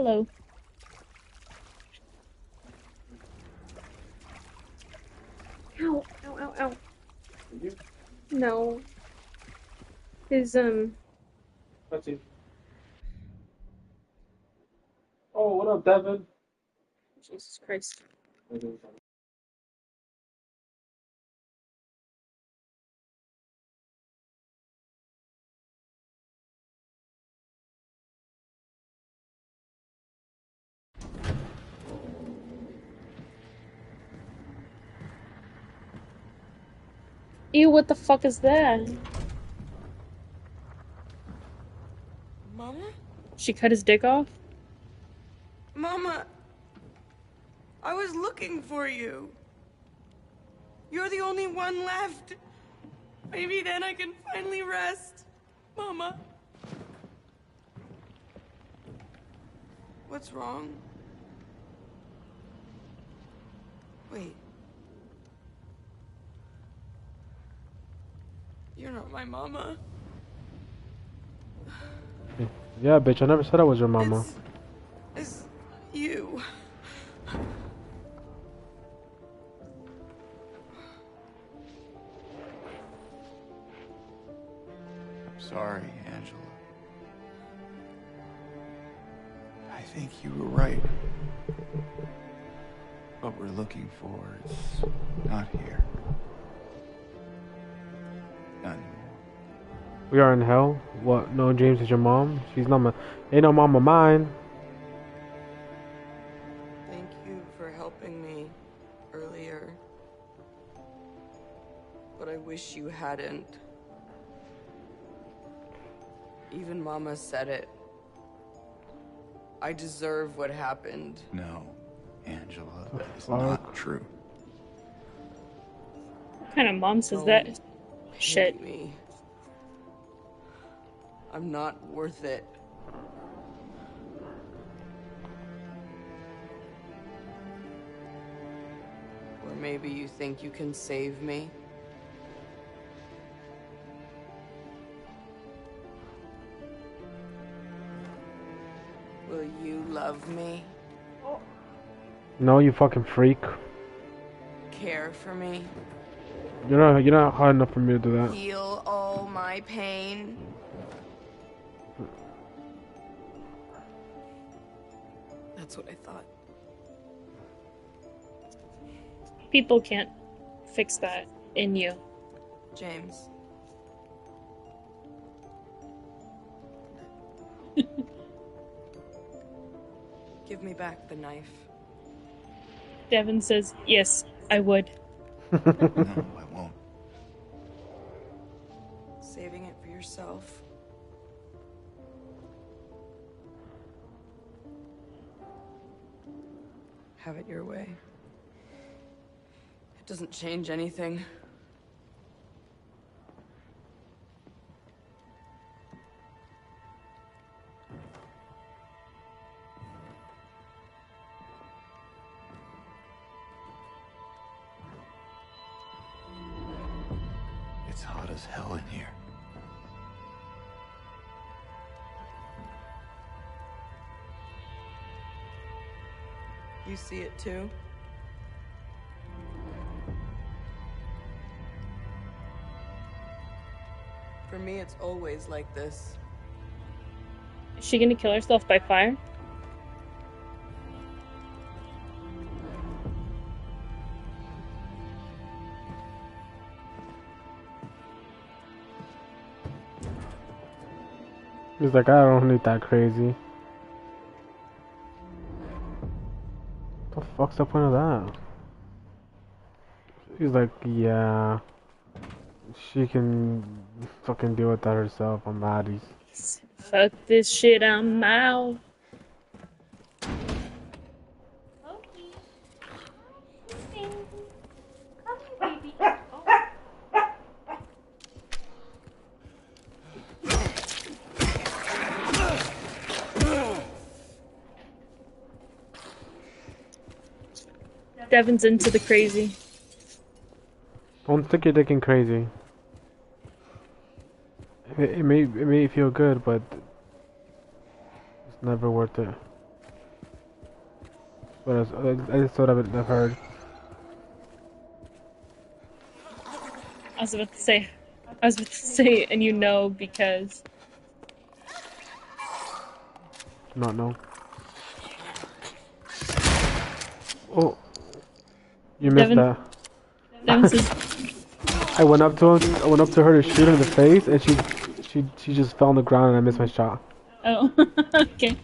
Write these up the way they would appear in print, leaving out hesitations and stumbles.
Hello. Ow, ow, ow, ow. No. His, Let's see. Oh, what up, Devin? Jesus Christ. Ew, what the fuck is that? Mama? She cut his dick off? Mama! I was looking for you. You're the only one left. Maybe then I can finally rest. Mama. What's wrong? Wait. You're not my mama. Yeah, bitch, I never said I was your mama. It's you. Sorry, Angela. I think you were right. What we're looking for is not here. Not anymore. We are in hell? What? No, James is your mom? She's not my... Ain't no mom of mine. Thank you for helping me earlier. But I wish you hadn't. Even Mama said it. I deserve what happened. No, Angela, that is not true. What kind of mom says that Don't shit? hate me. I'm not worth it. Or maybe you think you can save me? Will you love me? No, you fucking freak. Care for me? You're not hard enough for me to do that. Heal all my pain? That's what I thought. People can't fix that in you. James. Give me back the knife. Devin says, yes, I would. No, I won't. Saving it for yourself. Have it your way. It doesn't change anything. It's hot as hell in here. You see it too? For me, it's always like this. Is she gonna kill herself by fire? He's like, I don't need that crazy. What the fuck's the point of that? He's like, yeah. She can fucking deal with that herself. I'm Maddie's. Fuck this shit, I'm out. Devin's into the crazy. Don't stick your dick in crazy. It may feel good, but it's never worth it. That's what I've heard. I was about to say, and you know because Not know. Oh, you missed Devin, that. Devin says, I went up to him. I went up to her to shoot her in the face, and she just fell on the ground, and I missed my shot. oh, okay.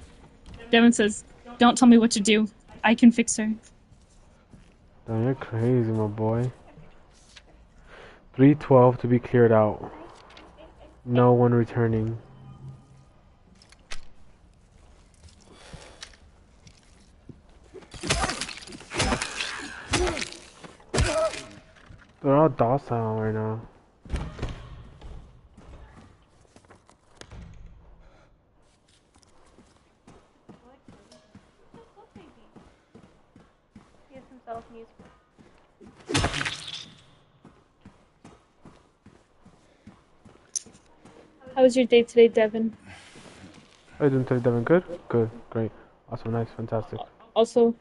Devin says, don't tell me what to do. I can fix her. Damn, you're crazy, my boy. 312 to be cleared out. No one returning. They're all docile right now. How was your day today, Devin? I didn't tell you, Devin. Good? Good. Great. Awesome. Nice. Fantastic. Also,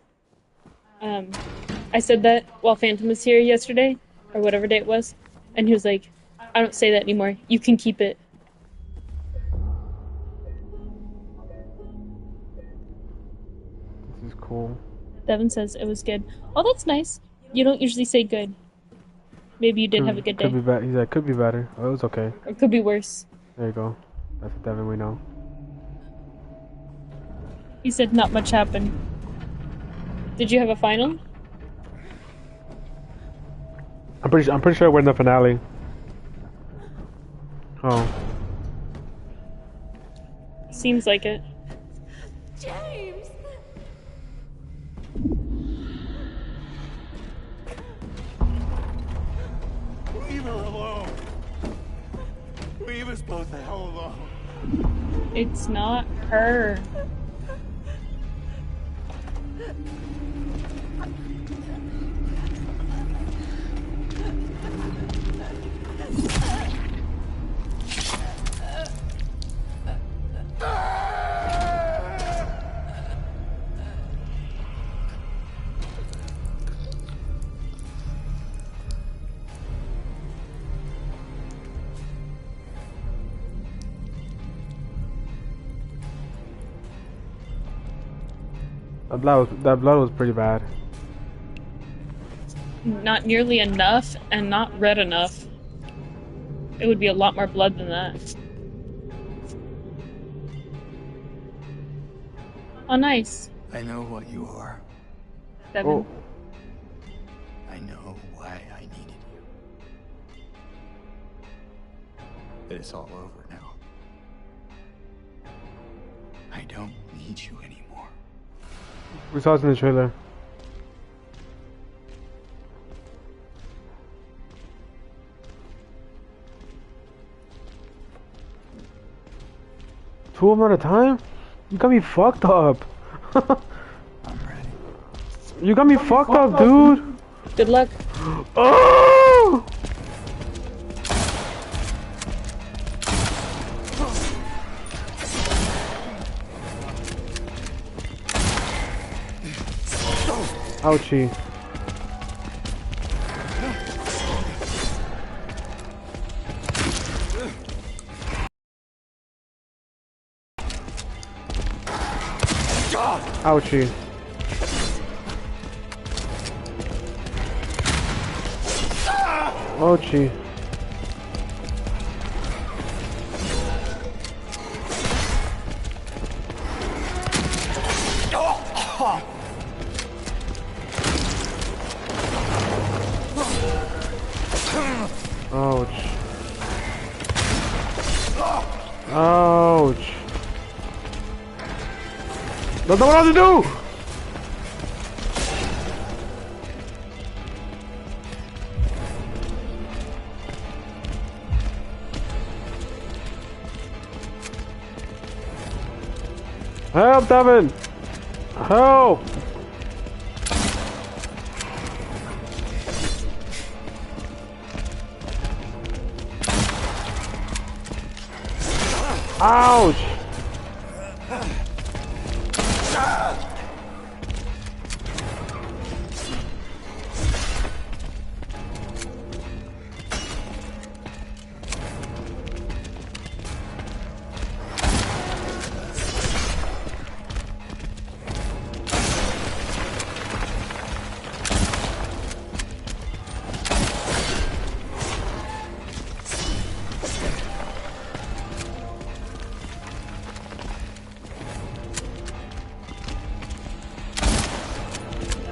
I said that while Phantom was here yesterday, or whatever day it was, and he was like, I don't say that anymore. You can keep it. This is cool. Devin says it was good. Oh, that's nice. You don't usually say good. Maybe you did have a good day. Could be better. He said could be better. Oh, it was okay. Or it could be worse. There you go. That's the Devin we know. He said not much happened. Did you have a final? I'm pretty sure we're in the finale. Oh. Seems like it. James! Leave her alone. Leave us both the hell alone. It's not her. That blood was pretty bad. Not nearly enough and not red enough. It would be a lot more blood than that. Oh, nice. I know what you are. Devin. Oh. I know why I needed you. But it's all over now. I don't need you anymore. We saw it in the trailer. Two of them at a time? You got me fucked up. I'm ready. You got me fucked up, dude. Good luck. Oh! Ouchie. Ouchie. Ouchie. Ouch. Ouch. Don't know what else to do! Help, Devin! Help! Ouch!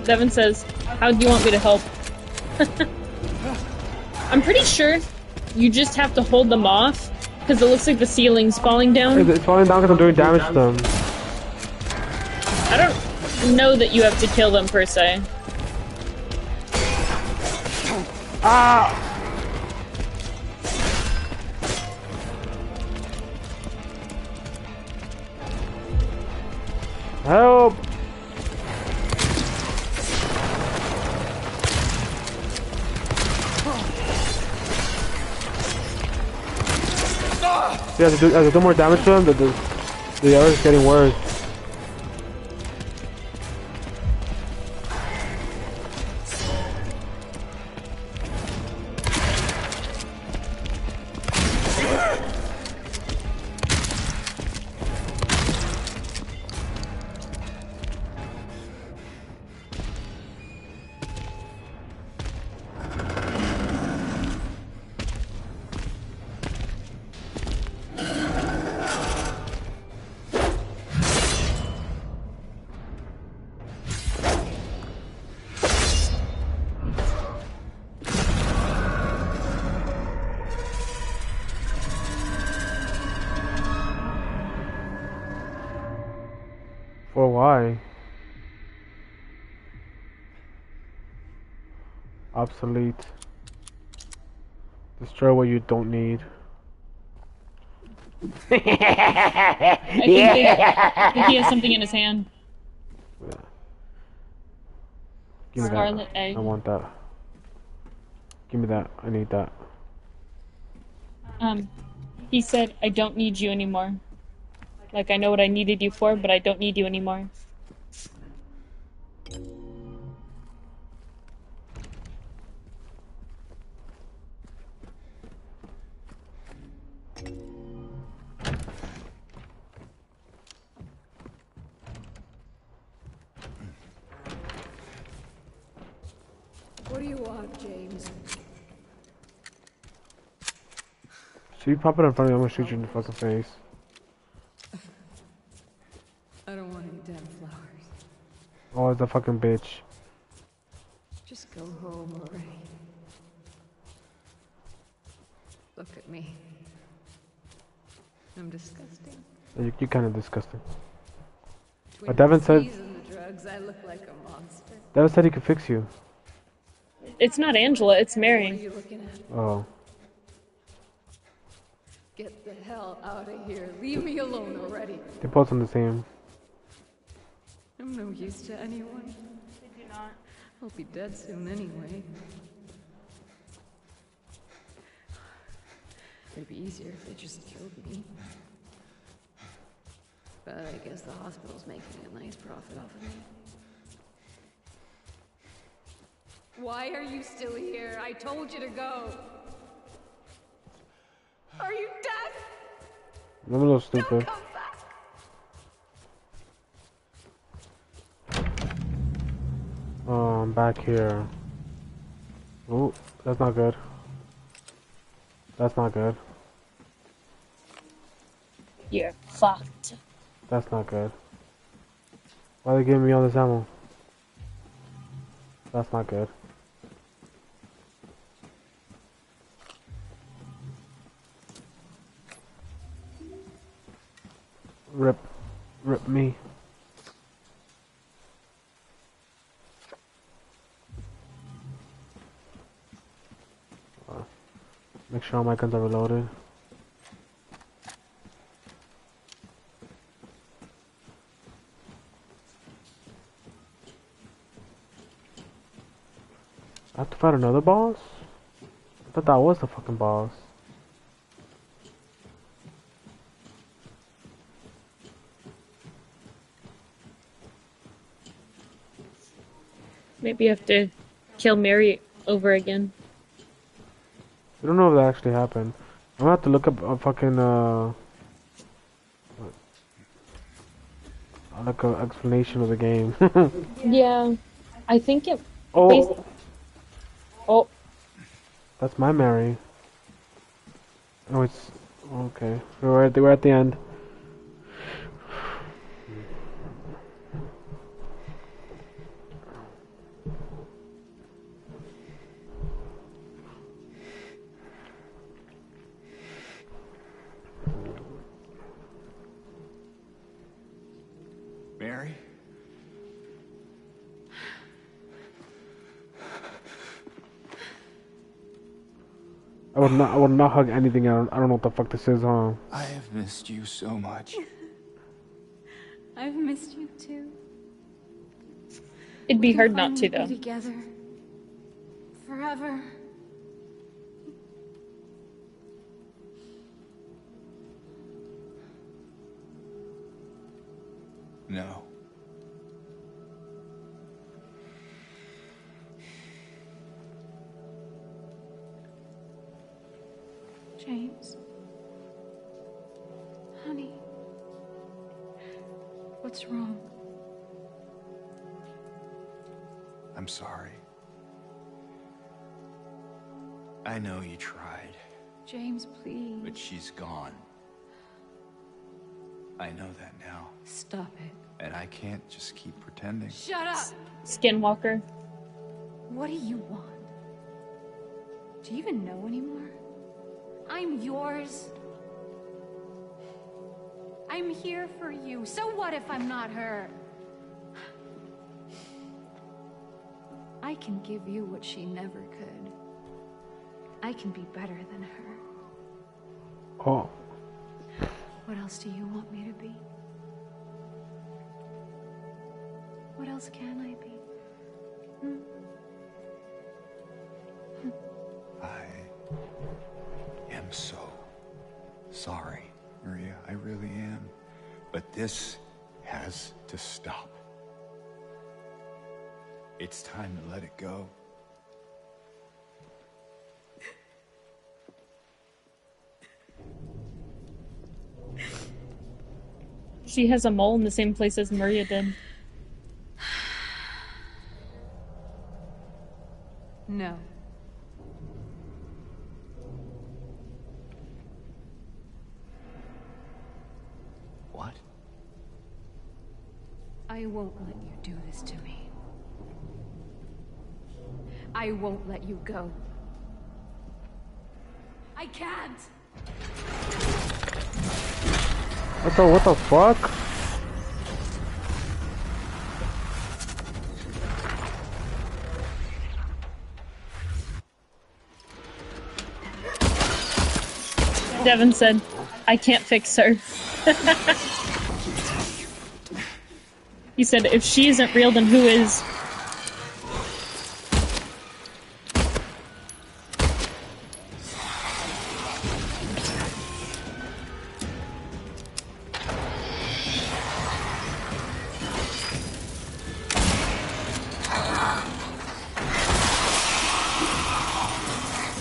Devin says, how do you want me to help? I'm pretty sure you just have to hold them off, because it looks like the ceiling's falling down. It's falling down because I'm doing damage to them. I don't know that you have to kill them, per se. Ah! Help! See, as I do more damage to them, the error is getting worse. For why? Obsolete. Destroy what you don't need. I think he has something in his hand. Yeah. Give me Scarlet that. egg. I want that. Give me that. I need that. He said, I don't need you anymore. Like, I know what I needed you for, but I don't need you anymore. What do you want, James? So you pop it in front of me, I'm gonna shoot you in the fucking face. I don't want any damn flowers. Oh, it's a fucking bitch. Just go home already. Look at me. I'm disgusting. You're kind of disgusting. Between Devin the said- disease and the drugs, I look like a monster. Devin said he could fix you. It's not Angela, it's What are Mary. you looking at? Oh. Get the hell out of here. Leave me alone already. They both on the same. I'm no use to anyone. I'll be dead soon anyway. It'd be easier if they just killed me. But I guess the hospital's making a nice profit off of me. Why are you still here? I told you to go. Are you dead? I'm a little Don't stupid. come back. Oh, I'm back here. Oh, that's not good. That's not good. You're fucked. That's not good. Why are they giving me all this ammo? That's not good. Rip me. Make sure all my guns are reloaded. I have to fight another boss? I thought that was the fucking boss. Maybe you have to kill Mary over again. We don't know if that actually happened. I'm gonna have to look up a fucking like an explanation of the game. Yeah, I think it... Oh, Oh, that's my Mary. Oh, it's okay. We're at the end. I would not hug anything. I don't know what the fuck this is, huh? I have missed you so much. I've missed you too. It'd be We can hard not to, finally though. Be together. Forever. No. James. Honey. What's wrong? I'm sorry. I know you tried, James, please. but she's gone. I know that now, Stop it. and I can't just keep pretending. Shut up! Skinwalker. What do you want? Do you even know anymore? I'm yours. I'm here for you. So what if I'm not her? I can give you what she never could. I can be better than her. Oh. What else do you want me to be? What else can I be? I am so sorry, Maria. I really am. But this has to stop. It's time to let it go. She has a mole in the same place as Maria did. No. What? I won't let you do this to me. I won't let you go. I can't! What the fuck? Devin said, I can't fix her. He said, if she isn't real, then who is?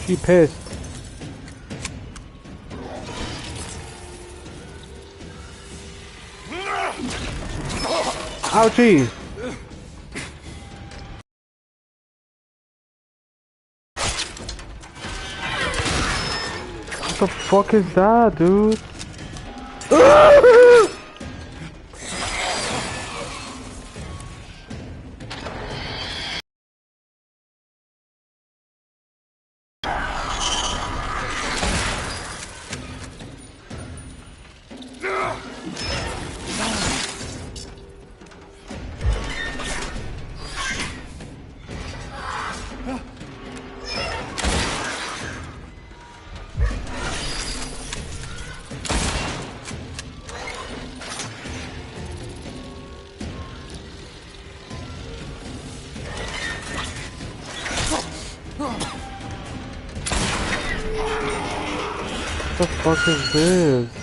She pissed. Ouchie! What the fuck is that, dude? What the fuck is this?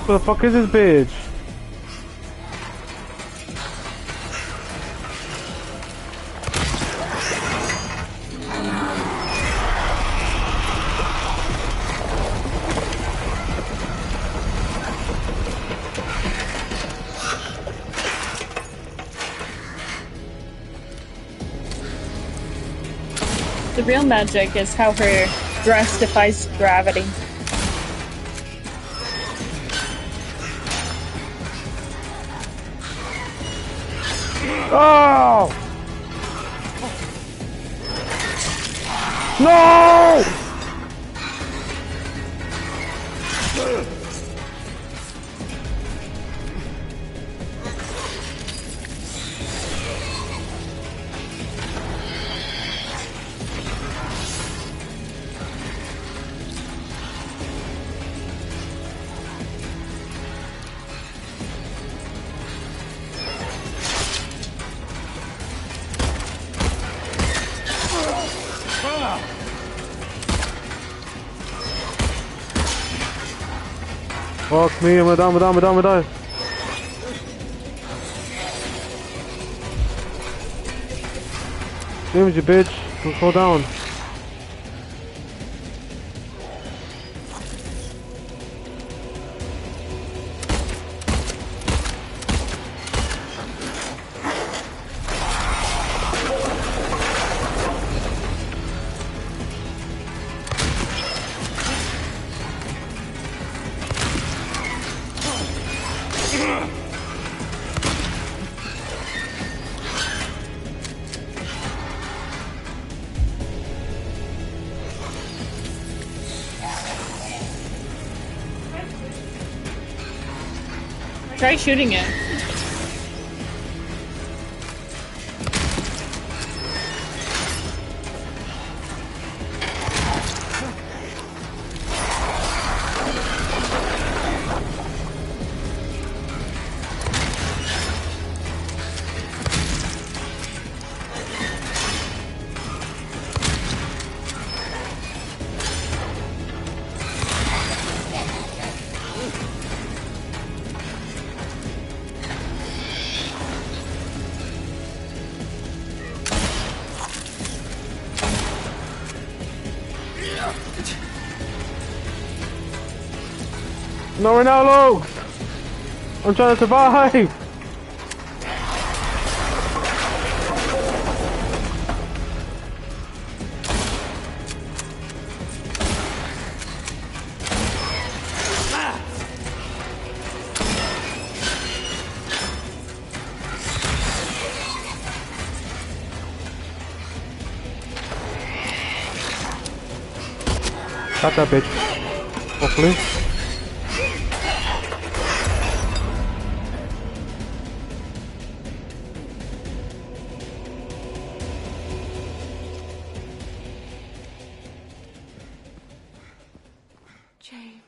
Who the fuck is this bitch? The real magic is how her dress defies gravity. Oh! No! Fuck me, I'm gonna die. Damage you, bitch. Don't fall down. Try shooting it. No, we're now low. I'm trying to survive. Got that bitch. Hopefully. James.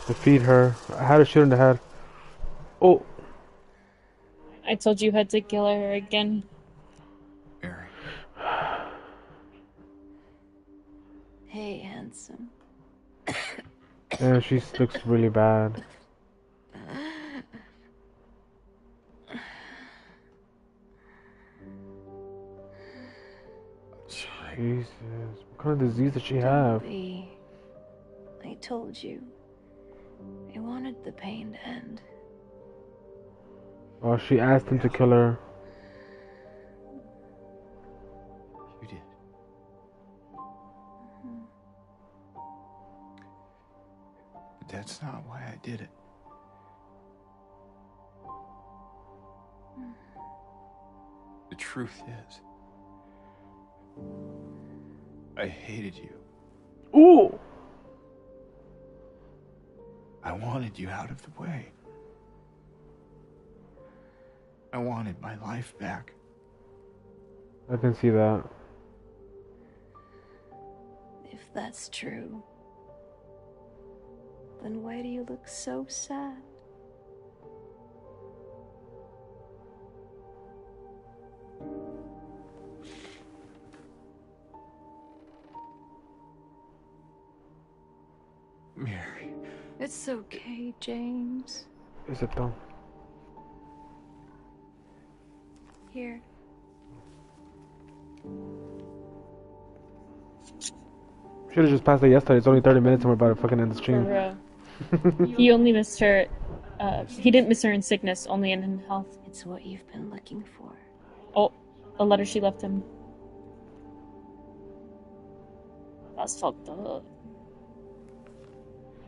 Defeat her. I had to shoot in the head. Oh. I told you had to kill her again. Mary. Hey, handsome. And she looks really bad. Jesus. What kind of disease does she have? Be. I told you. I wanted the pain to end. Oh, she asked him to kill her. You did. But that's not why I did it. The truth is, I hated you. Ooh! I wanted you out of the way. I wanted my life back. I can see that. If that's true, then why do you look so sad? Mary. It's okay, James. Is it though? Here. Should have just passed it yesterday. It's only 30 minutes and we're about to fucking end the For stream. real. He only missed her. He didn't miss her in sickness, only in health. It's what you've been looking for. Oh, the letter she left him. That's fucked up.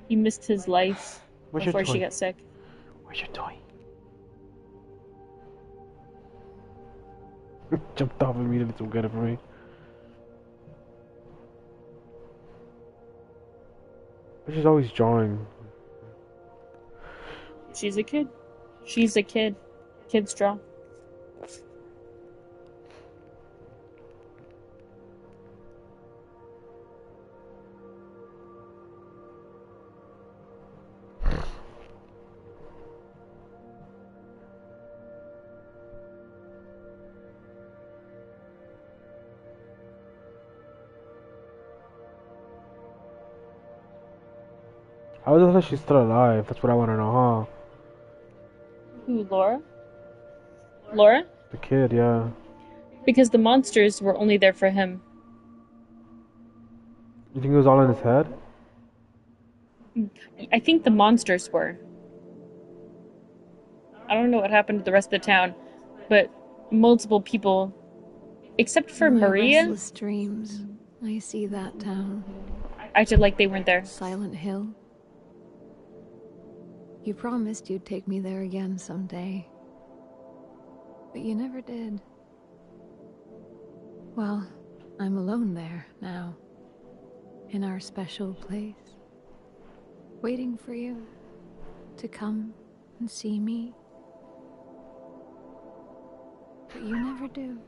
He missed his life Where's your before toy? she got sick. Where's your toy? Jumped off immediately to get it for me. But she's always drawing. She's a kid. She's a kid. Kids draw. How is it that she's still alive? That's what I want to know, huh? Who, Laura? Laura? The kid, yeah. Because the monsters were only there for him. You think it was all in his head? I think the monsters were. I don't know what happened to the rest of the town, but multiple people, except for In my Maria, restless dreams, I see that town. acted like they weren't there. Silent Hill. You promised you'd take me there again someday. But you never did. Well, I'm alone there now. In our special place. Waiting for you to come and see me. But you never do.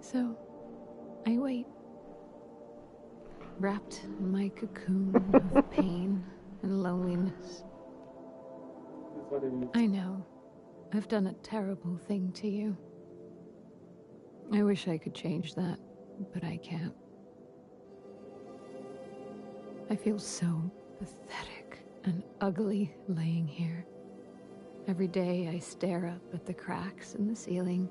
So, I wait. Wrapped in my cocoon of pain and loneliness. I know. I've done a terrible thing to you. I wish I could change that, but I can't. I feel so pathetic and ugly laying here. Every day I stare up at the cracks in the ceiling,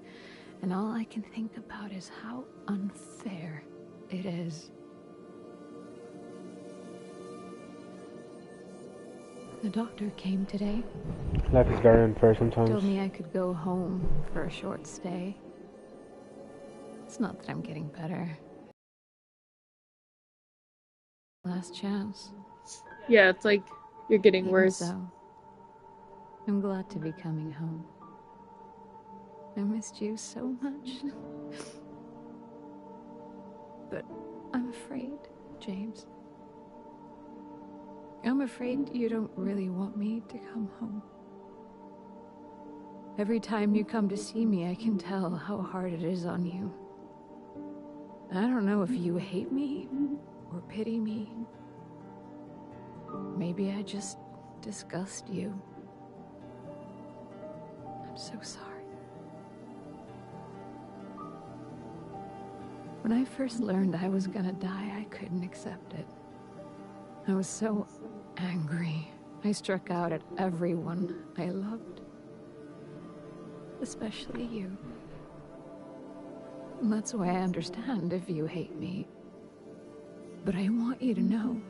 and all I can think about is how unfair it is. The doctor came today. Life is very unfair sometimes. Told me I could go home for a short stay. It's not that I'm getting better. Last chance. Yeah, it's like you're getting Even worse. so, I'm glad to be coming home. I missed you so much. But I'm afraid, James. I'm afraid you don't really want me to come home. Every time you come to see me, I can tell how hard it is on you. I don't know if you hate me or pity me. Maybe I just disgust you. I'm so sorry. When I first learned I was gonna die, I couldn't accept it. I was so angry. I struck out at everyone I loved. Especially you. And that's why I understand if you hate me. But I want you to know,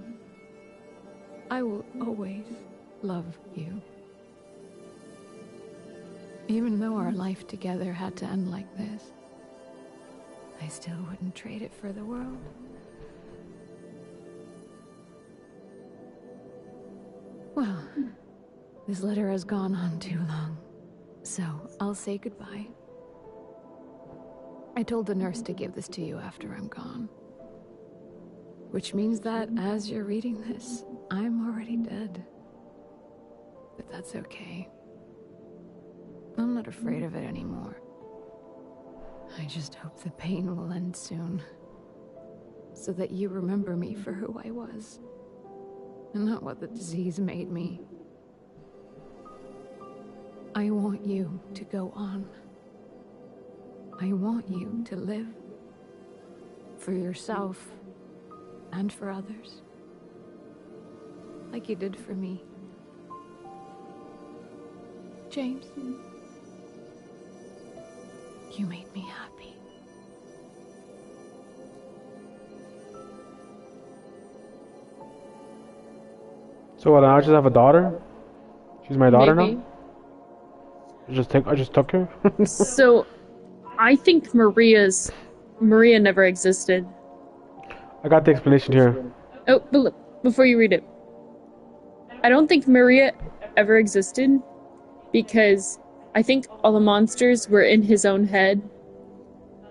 I will always love you. Even though our life together had to end like this, I still wouldn't trade it for the world. Well, this letter has gone on too long, so I'll say goodbye. I told the nurse to give this to you after I'm gone. Which means that as you're reading this, I'm already dead. But that's okay. I'm not afraid of it anymore. I just hope the pain will end soon. So that you remember me for who I was. And not what the disease made me. I want you to go on. I want you to live. For yourself. and for others. Like you did for me. James, you made me happy. So what? I just have a daughter. She's my daughter Maybe. now. I just took her. So, I think Maria never existed. I got the explanation here. Oh, but look, before you read it, I don't think Maria ever existed because I think all the monsters were in his own head,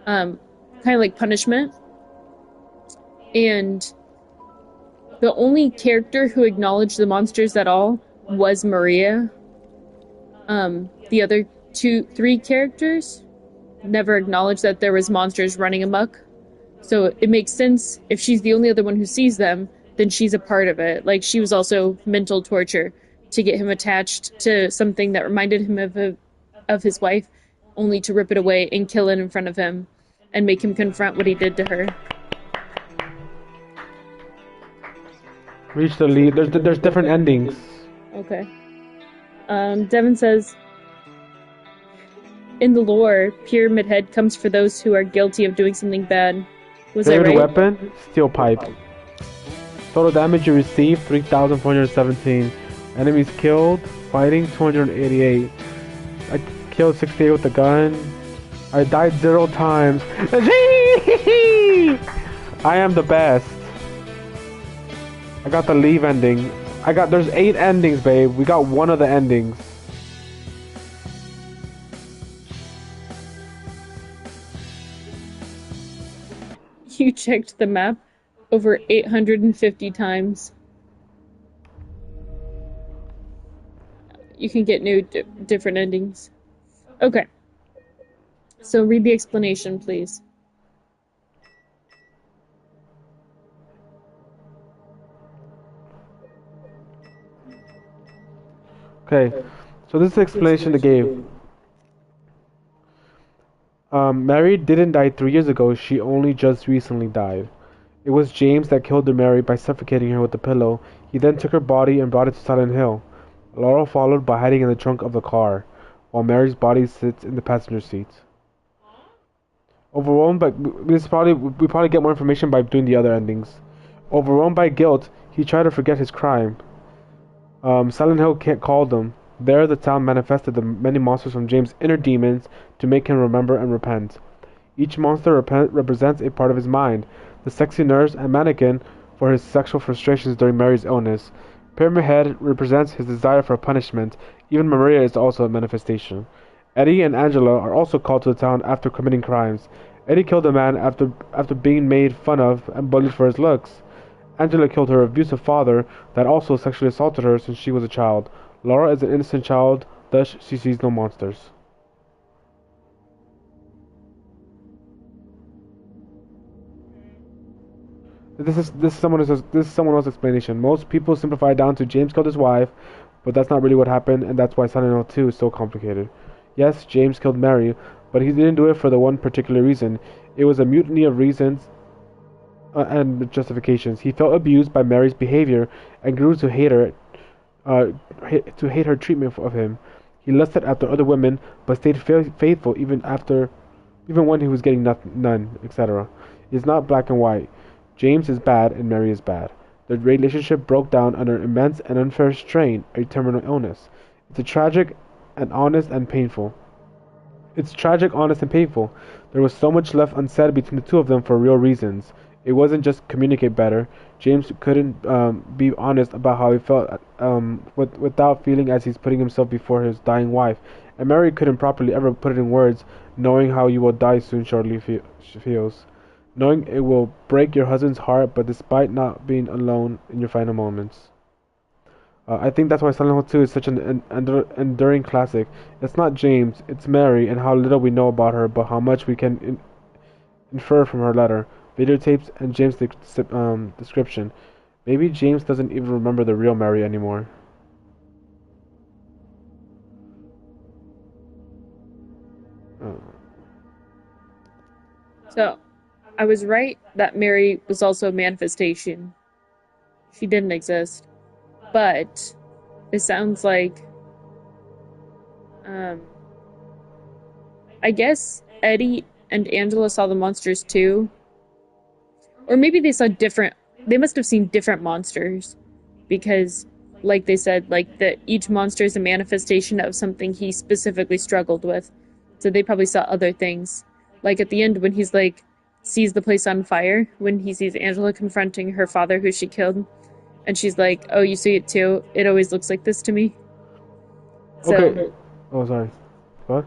kind of like punishment. And the only character who acknowledged the monsters at all was Maria. The other three characters never acknowledged that there was monsters running amok. So it makes sense if she's the only other one who sees them, then she's a part of it. Like she was also mental torture to get him attached to something that reminded him of his wife, only to rip it away and kill it in front of him and make him confront what he did to her. Reach the lead. There's different endings. Okay. Devin says, in the lore, Pyramid Head comes for those who are guilty of doing something bad. Was that Favorite right? weapon? Steel pipe. Total damage you received 3,417. Enemies killed, fighting 288. I killed 68 with the gun. I died 0 times. I am the best. I got the leave ending. There's 8 endings, babe. We got one of the endings. You checked the map over 850 times. You can get new different endings. Okay. So read the explanation, please. Okay, so this is the explanation they gave. Mary didn't die 3 years ago, she only just recently died. It was James that killed Mary by suffocating her with a pillow. He then took her body and brought it to Silent Hill. Laurel followed by hiding in the trunk of the car, while Mary's body sits in the passenger seat. Overwhelmed by we probably get more information by doing the other endings. Overwhelmed by guilt, he tried to forget his crime. Silent Hill called him. There, the town manifested the many monsters from James' inner demons to make him remember and repent. Each monster represents a part of his mind. The sexy nurse and mannequin for his sexual frustrations during Mary's illness. Pyramid Head represents his desire for punishment. Even Maria is also a manifestation. Eddie and Angela are also called to the town after committing crimes. Eddie killed a man after being made fun of and bullied for his looks. Angela killed her abusive father that also sexually assaulted her since she was a child. Laura is an innocent child, thus she sees no monsters. This is someone else's explanation. Most people simplify it down to James killed his wife, but that's not really what happened, and that's why Silent Hill 2 is so complicated. Yes, James killed Mary, but he didn't do it for the one particular reason. It was a mutiny of reasons and justifications. He felt abused by Mary's behavior and grew to hate her, treatment of him. He lusted after other women, but stayed faithful even when he was getting none, etc. It's not black and white. James is bad and Mary is bad. Their relationship broke down under immense and unfair strain, a terminal illness. It's tragic, honest, and painful. There was so much left unsaid between the two of them for real reasons. It wasn't just communicate better. James couldn't be honest about how he felt without feeling as he's putting himself before his dying wife. And Mary couldn't properly ever put it in words, knowing how you will die soon shortly feels. Knowing it will break your husband's heart, but despite not being alone in your final moments. I think that's why Silent Hill 2 is such an enduring classic. It's not James, it's Mary, and how little we know about her, but how much we can infer from her letter, videotapes, and James' description. Maybe James doesn't even remember the real Mary anymore. So, I was right that Mary was also a manifestation. She didn't exist. But it sounds like, um, I guess Eddie and Angela saw the monsters too. Or maybe they must have seen different monsters. Because, like they said, like that each monster is a manifestation of something he specifically struggled with. So they probably saw other things. Like at the end when he's like, sees the place on fire, when he sees Angela confronting her father who she killed. And she's like, "Oh, you see it too? It always looks like this to me." So, Okay. Oh, sorry. What?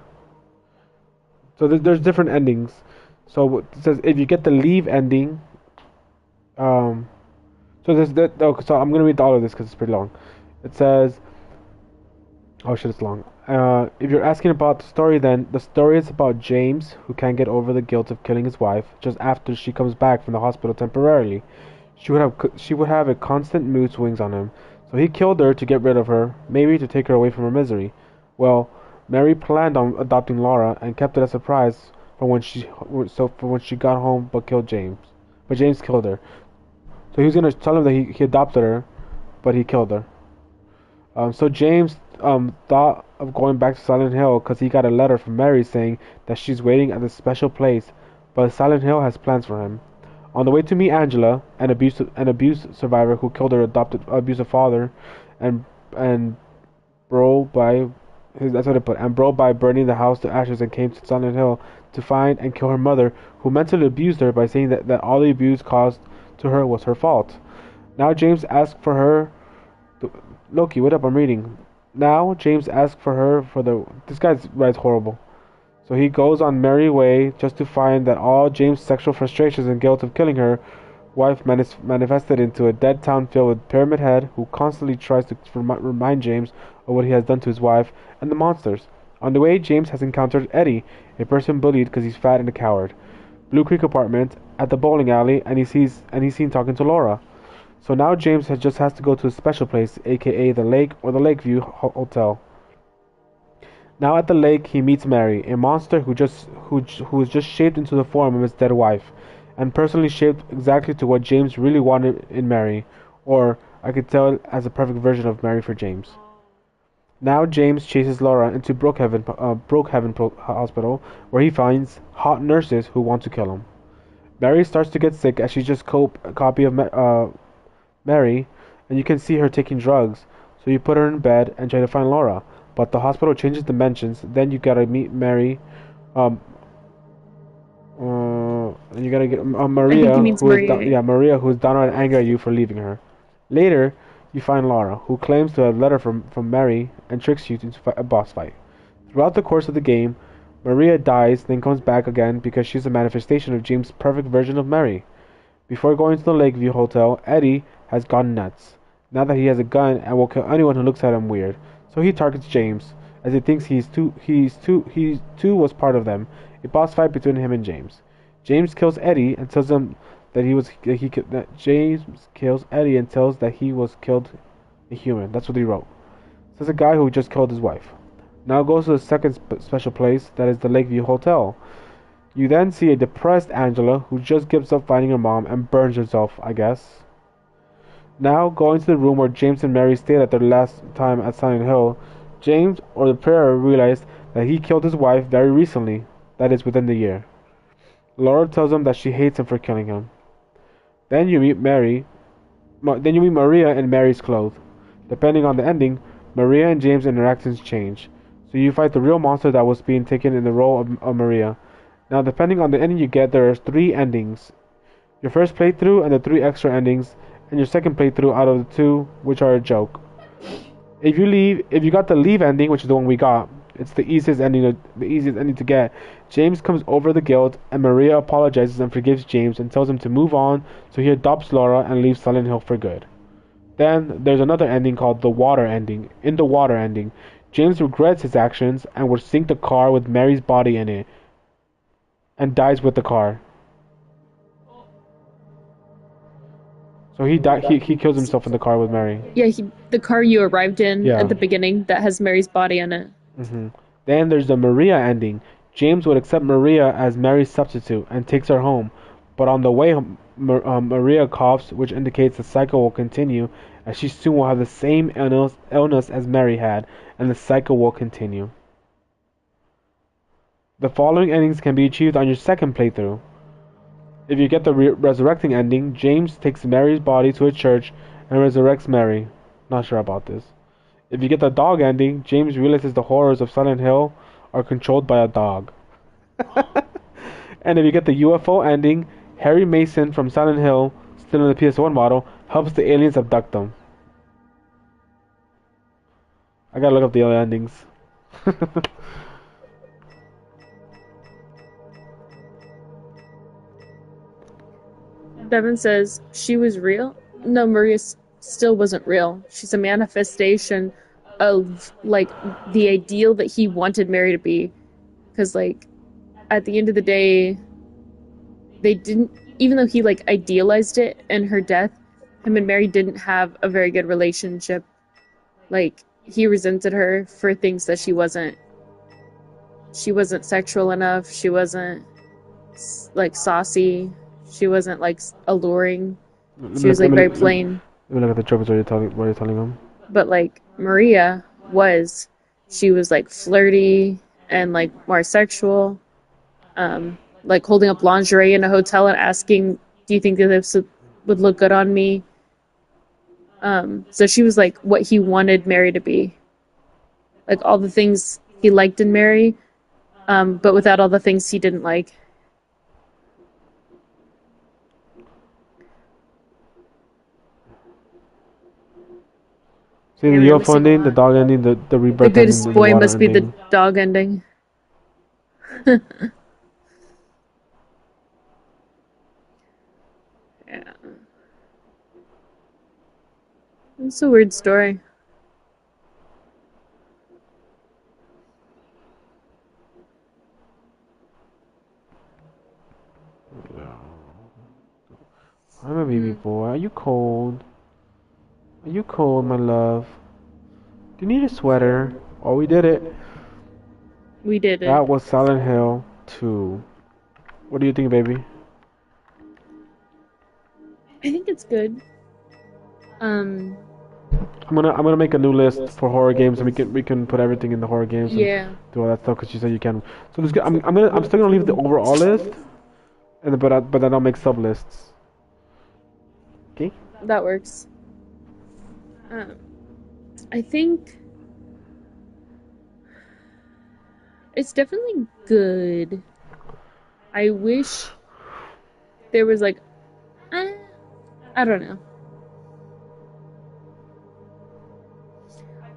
So there's different endings. So it says if you get the leave ending, um, so there's that. Oh, so I'm gonna read all of this because it's pretty long. It says, oh shit, it's long. If you're asking about the story, then the story is about James, who can't get over the guilt of killing his wife just after she comes back from the hospital temporarily. She would have a constant mood swings on him, so he killed her to get rid of her, maybe to take her away from her misery. Well, Mary planned on adopting Laura and kept it a surprise for when she got home, but killed James. But James killed her. So he was gonna tell him that he adopted her, but he killed her. So James thought of going back to Silent Hill because he got a letter from Mary saying that she's waiting at this special place, but Silent Hill has plans for him. On the way to meet Angela, an abuse survivor who killed her adopted abusive father, and and bro by that's what I put, and bro by burning the house to ashes and came to Silent Hill to find and kill her mother, who mentally abused her by saying that all the abuse caused to her was her fault. Now James asked for her. Loki, what up? I'm reading. Now James asked for her for the. This guy's writes horrible. So he goes on merry way just to find that all James' sexual frustrations and guilt of killing her wife manifested into a dead town filled with Pyramid Head, who constantly tries to remind James of what he has done to his wife, and the monsters. On the way, James has encountered Eddie, a person bullied because he's fat and a coward. Blue Creek apartment, at the bowling alley, and he's seen talking to Laura. So now James has to go to a special place, aka the Lake or the Lakeview Hotel. Now at the lake, he meets Mary, a monster who is just shaped into the form of his dead wife, and personally shaped exactly to what James really wanted in Mary, or I could tell it as a perfect version of Mary for James. Now James chases Laura into Brookhaven Hospital, where he finds hot nurses who want to kill him. Mary starts to get sick as she just a copy of Mary, and you can see her taking drugs. So you put her in bed and try to find Laura, but the hospital changes dimensions. Then you gotta meet Mary, and you gotta get I think Maria, he means Maria. Maria, who's down on anger at you for leaving her. Later, you find Laura, who claims to have a letter from Mary and tricks you into a boss fight. Throughout the course of the game, Maria dies, then comes back again because she's a manifestation of James' perfect version of Mary. Before going to the Lakeview Hotel, Eddie has gone nuts. Now that he has a gun and will kill anyone who looks at him weird. So he targets James, as he thinks he too was part of them. A boss fight between him and James. James kills Eddie and tells him that James kills Eddie and tells that he was killed a human. That's what he wrote. Says a guy who just killed his wife. Now goes to the second special place, that is the Lakeview Hotel. You then see a depressed Angela who just gives up finding her mom and burns herself, I guess. Now, going to the room where James and Mary stayed at their last time at Silent Hill, James, or the prayer, realized that he killed his wife very recently, that is, within the year. Laura tells him that she hates him for killing him. Then you meet Maria in Mary's clothes. Depending on the ending, Maria and James' interactions change. So you fight the real monster that was being taken in the role of Maria. Now, depending on the ending you get, there are 3 endings. Your first playthrough and the 3 extra endings, and your second playthrough out of the 2, which are a joke. If you got the leave ending, which is the one we got, it's the easiest ending to get. James comes over the guilt, and Maria apologizes and forgives James and tells him to move on, so he adopts Laura and leaves Silent Hill for good. Then there's another ending called the water ending. In the water ending, James regrets his actions and would sink the car with Mary's body in it, and dies with the car. So he kills himself in the car with Mary. Yeah, the car you arrived in Yeah. at the beginning that has Mary's body in it. Then there's the Maria ending. James would accept Maria as Mary's substitute and takes her home, But on the way, Maria coughs, which indicates the cycle will continue, as she soon will have the same illness as Mary had, and the cycle will continue. The following endings can be achieved on your second playthrough. If you get the resurrecting ending, James takes Mary's body to a church and resurrects Mary. Not sure about this. If you get the dog ending, James realizes the horrors of Silent Hill are controlled by a dog. And if you get the UFO ending, Harry Mason from Silent Hill, still in the PS1 model, helps the aliens abduct them. I gotta look up the other endings. Devin says, she was real? No, Maria still wasn't real. She's a manifestation of, like, the ideal that he wanted Mary to be. Because, like, at the end of the day, they didn't, even though he, like, idealized it in her death, him and Mary didn't have a very good relationship. Like, he resented her for things that she wasn't sexual enough, she wasn't, like, saucy, she wasn't, like, alluring, she was, like, very plain. Let me look at the tropes what you're telling him. But, like, Maria was, she was, like, flirty and, like, more sexual, like, holding up lingerie in a hotel and asking, do you think that this would look good on me? So she was, like, what he wanted Mary to be. Like, all the things he liked in Mary, but without all the things he didn't like. See, the UFO ending, the dog ending, the rebirth ending. The goodest boy must be the dog ending. Yeah. It's a weird story. I'm a baby boy. Are you cold? Are you cold, my love? Do you need a sweater? Oh, we did it. We did it. That was Silent Hill 2. What do you think, baby? I think it's good. I'm gonna make a new list for horror games, and we can put everything in the horror games. Yeah. And do all that stuff because you said you can. So this, I'm still gonna leave the overall list, and but then I'll make sub lists. Okay. That works. I think it's definitely good. I wish there was like, I don't know.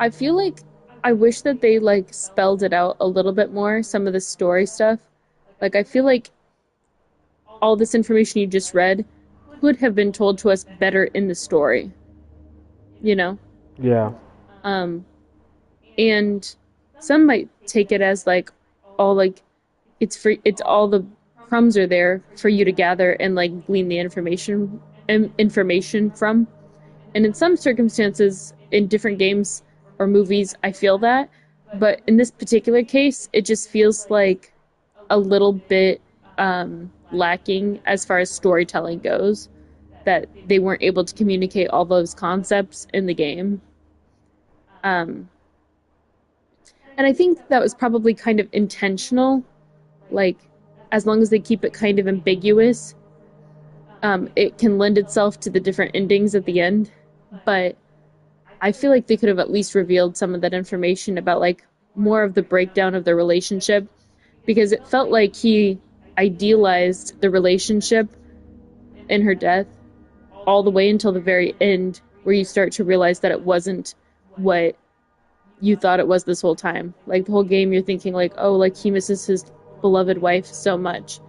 I feel like I wish that they like spelled it out a little bit more, some of the story stuff. Like I feel like all this information you just read could have been told to us better in the story. You know? Yeah. And some might take it as like all like it's all the crumbs are there for you to gather and like glean the information from. And in some circumstances in different games or movies I feel that, but in this particular case it just feels like a little bit lacking as far as storytelling goes, that they weren't able to communicate all those concepts in the game. And I think that was probably kind of intentional, like as long as they keep it kind of ambiguous, it can lend itself to the different endings at the end. But I feel like they could have at least revealed some of that information about like more of the breakdown of the relationship, because it felt like he idealized the relationship in her death all the way until the very end, where you start to realize that it wasn't what you thought it was this whole time. Like the whole game you're thinking like, oh, like he misses his beloved wife so much,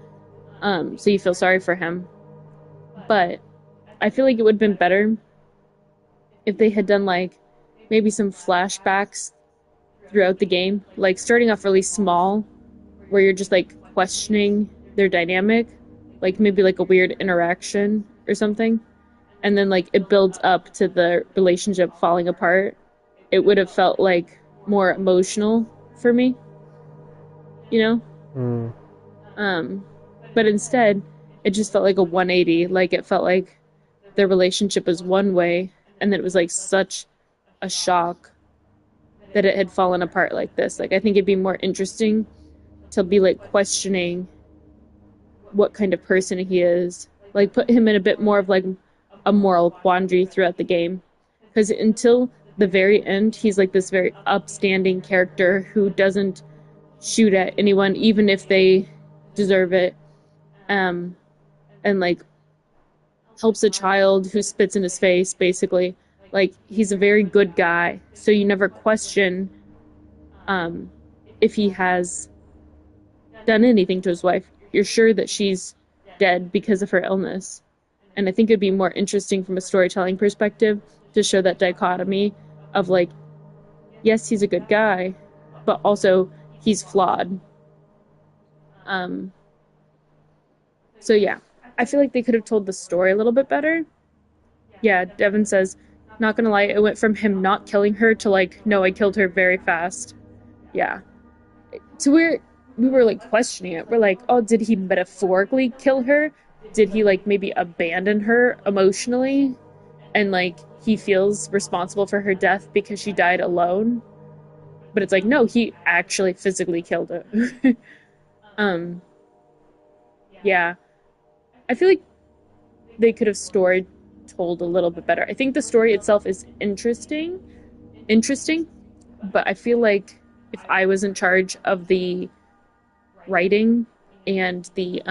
so you feel sorry for him. But I feel like it would have been better if they had done like maybe some flashbacks throughout the game, like starting off really small where you're just like questioning their dynamic, like maybe like a weird interaction or something, and then like it builds up to the relationship falling apart. It would have felt like more emotional for me, you know? But instead It just felt like a 180. Like it felt like their relationship was one way, and then it was like such a shock that it had fallen apart like this. Like I think it'd be more interesting to be like questioning what kind of person he is. Like put him in a bit more of like a moral quandary throughout the game. Because until the very end, he's like this very upstanding character who doesn't shoot at anyone, even if they deserve it. And like helps a child who spits in his face, basically. Like he's a very good guy. So you never question if he has done anything to his wife. You're sure that she's dead because of her illness. And I think it'd be more interesting from a storytelling perspective to show that dichotomy of like, yes, he's a good guy, but also he's flawed. So yeah, I feel like they could have told the story a little bit better. Yeah, Devin says, not gonna lie, it went from him not killing her to like, no, I killed her very fast. Yeah. So we were like questioning it. We're like, oh, did he metaphorically kill her? Did he like maybe abandon her emotionally? And like he feels responsible for her death because she died alone? But it's like, no, he actually physically killed her. Yeah. I feel like they could have told a little bit better. I think the story itself is interesting, but I feel like if I was in charge of the writing and the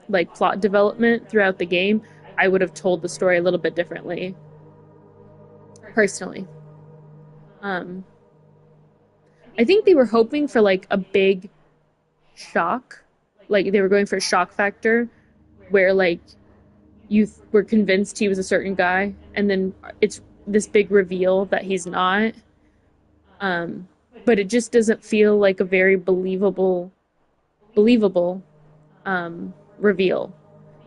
like plot development throughout the game, I would have told the story a little bit differently. Personally. I think they were hoping for like a big shock. Like they were going for a shock factor where like you were convinced he was a certain guy, and then it's this big reveal that he's not. But it just doesn't feel like a very believable reveal,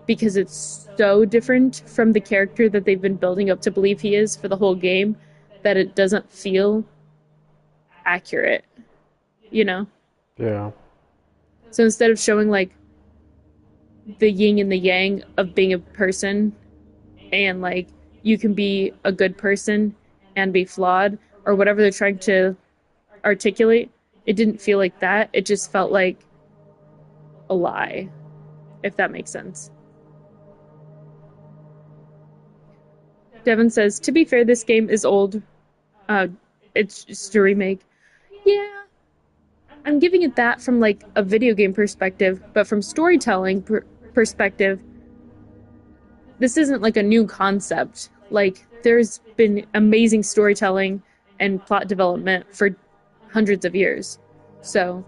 because it's so different from the character that they've been building up to believe he is for the whole game that it doesn't feel accurate, you know? Yeah. So instead of showing like the yin and the yang of being a person, and like you can be a good person and be flawed, or whatever they're trying to articulate, it didn't feel like that. It just felt like a lie, if that makes sense. Devin says, to be fair, this game is old. It's just a remake. Yeah, I'm giving it that from like a video game perspective, but from storytelling perspective, this isn't like a new concept. Like there's been amazing storytelling and plot development for hundreds of years. So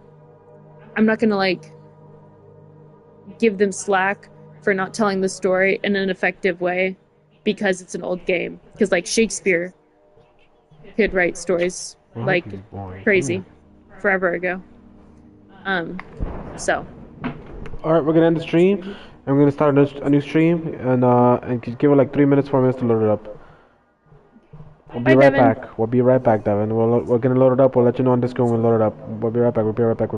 I'm not gonna like give them slack for not telling the story in an effective way because it's an old game. Because like Shakespeare could write stories like crazy forever ago. So. All right, we're gonna end the stream. I'm gonna start a new stream and give it like 3 minutes, 4 minutes to load it up. We'll be Bye, right Devin. back. We'll be right back, Devin. We're gonna load it up. We'll let you know on Discord when we load it up. We'll be right back.